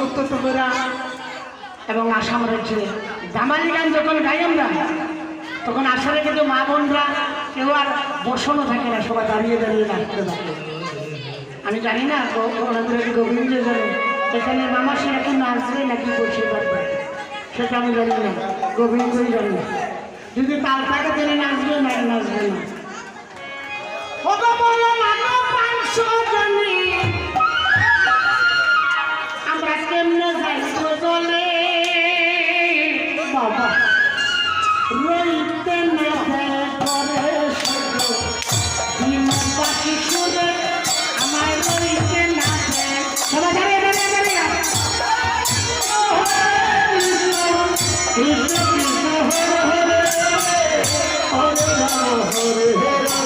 উত্তর ত্রিপুরা এবং আসাম রাজ্যে দামালি গান যখন গাই আমরা তখন আসলে কিন্তু মা বোনরা কেউ আর বসানো থাকে না, সবাই দাঁড়িয়ে দাঁড়িয়ে নাচতে থাকে। আমি জানি না গোবিন্দ জানে এখানে মামাসি এখন নাচবে নাকি বসে পারবে সেটা আমি জানি না, গোবিন্দই জানি না। যদি তাল থাকে তিনি নাচবে না নাচবে না। আমরা কেমনে যাইবো চলে বাবা রইতে না করে দিন পাখি সুরে আমার রইতে না সবাই দাঁড়িয়ে দাঁড়িয়ে দাঁড়িয়ে কৃষ্ণ কৃষ্ণ হরে হরে হরে রাম হরে রাম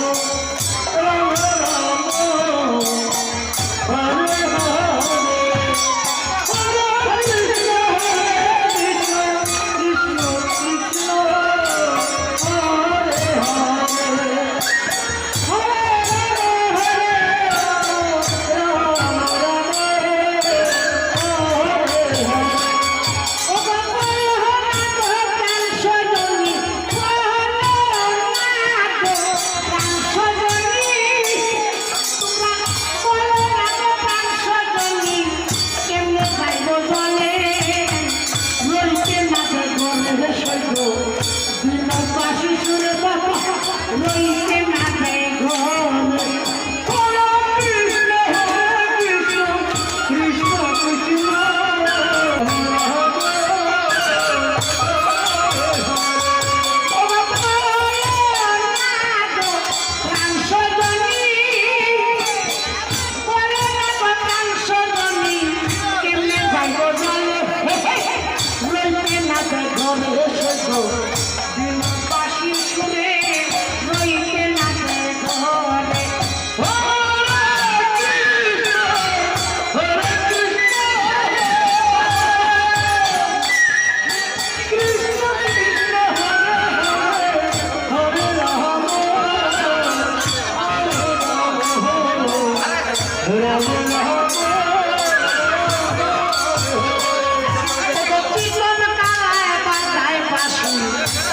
রাম রাম হরে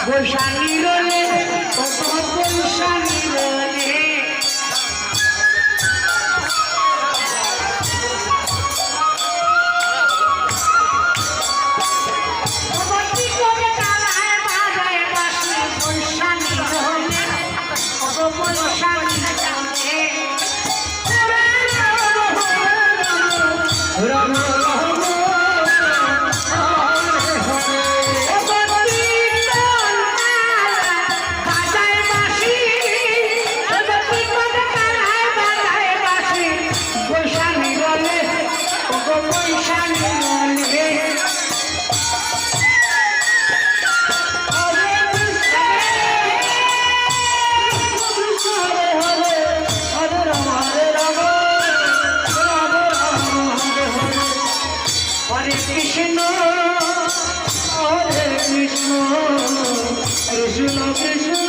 বৈশালী রলে বৈশালী রলে Krishna Krishna